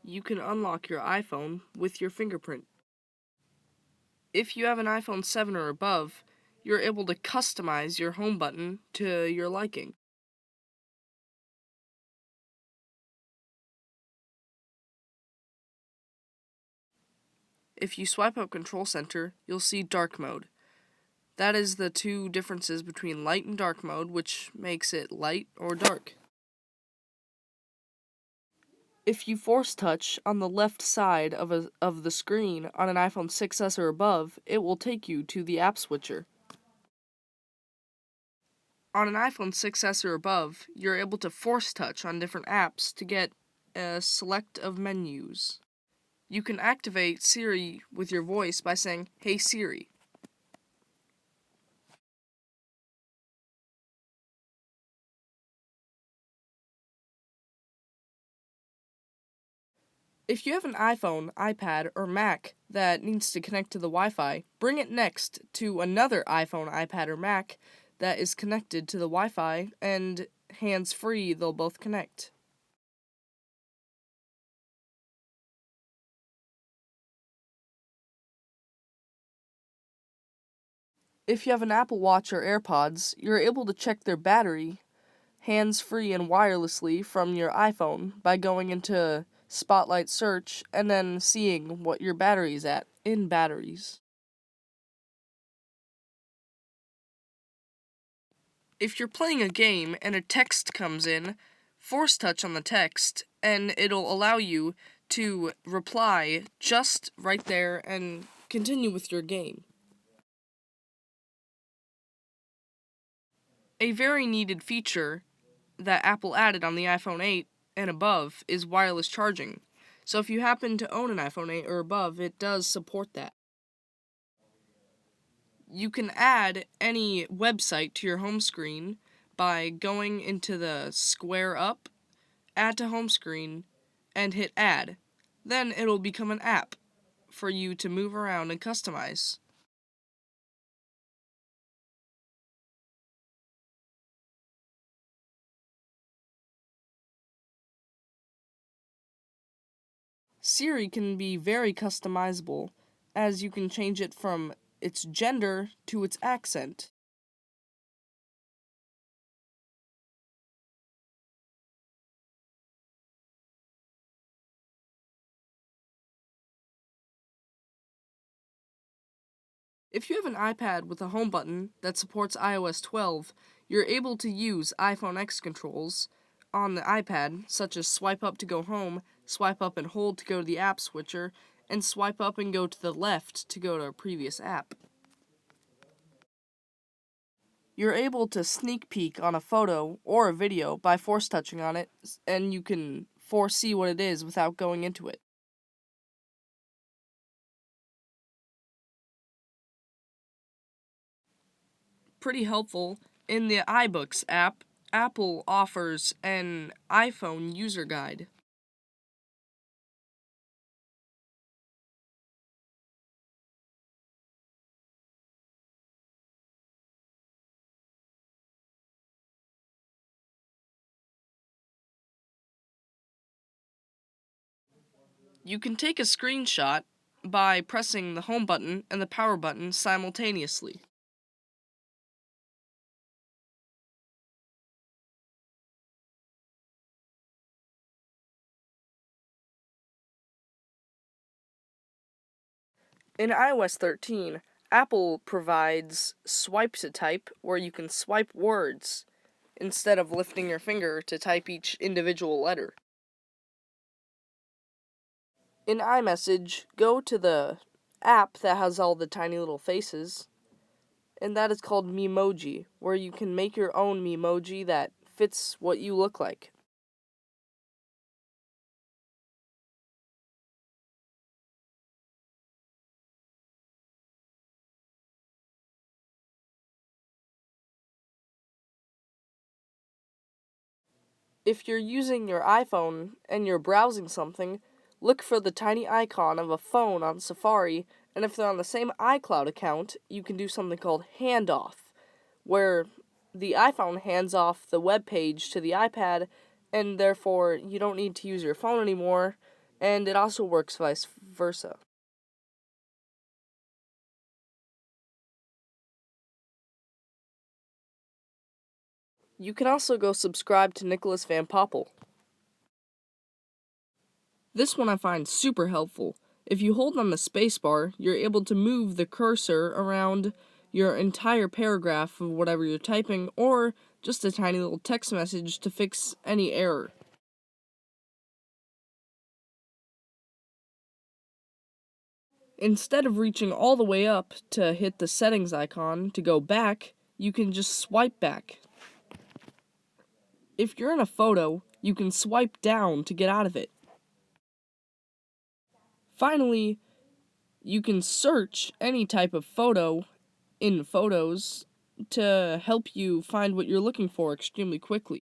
you can unlock your iPhone with your fingerprint. If you have an iPhone 7 or above, you're able to customize your home button to your liking. If you swipe up Control Center, you'll see Dark Mode. That is the two differences between light and dark mode, which makes it light or dark. If you force touch on the left side of the screen on an iPhone 6s or above, it will take you to the app switcher. On an iPhone 6s or above, you're able to force touch on different apps to get a select of menus. You can activate Siri with your voice by saying, "Hey Siri." If you have an iPhone, iPad, or Mac that needs to connect to the Wi-Fi, bring it next to another iPhone, iPad, or Mac that is connected to the Wi-Fi, and hands-free, they'll both connect. If you have an Apple Watch or AirPods, you're able to check their battery hands-free and wirelessly from your iPhone by going into Spotlight Search and then seeing what your battery's at in Batteries. If you're playing a game and a text comes in, force touch on the text and it'll allow you to reply just right there and continue with your game. A very needed feature that Apple added on the iPhone 8 and above is wireless charging. So if you happen to own an iPhone 8 or above, it does support that. You can add any website to your home screen by going into the square up, add to home screen, and hit add. Then it'll become an app for you to move around and customize. Siri can be very customizable, as you can change it from its gender to its accent. If you have an iPad with a home button that supports iOS 12, you're able to use iPhone X controls on the iPad, such as swipe up to go home, swipe up and hold to go to the app switcher, and swipe up and go to the left to go to a previous app. You're able to sneak peek on a photo or a video by force touching on it, and you can foresee what it is without going into it. Pretty helpful. In the iBooks app, Apple offers an iPhone user guide. You can take a screenshot by pressing the home button and the power button simultaneously. In iOS 13, Apple provides swipe to type where you can swipe words instead of lifting your finger to type each individual letter. In iMessage, go to the app that has all the tiny little faces, and that is called Memoji, where you can make your own Memoji that fits what you look like. If you're using your iPhone and you're browsing something, look for the tiny icon of a phone on Safari, and if they're on the same iCloud account, you can do something called handoff, where the iPhone hands off the web page to the iPad, and therefore you don't need to use your phone anymore, and it also works vice versa. You can also go subscribe to Nicholas Van Poppel. This one I find super helpful. If you hold on the spacebar, you're able to move the cursor around your entire paragraph of whatever you're typing, or just a tiny little text message to fix any error. Instead of reaching all the way up to hit the settings icon to go back, you can just swipe back. If you're in a photo, you can swipe down to get out of it. Finally, you can search any type of photo in Photos to help you find what you're looking for extremely quickly.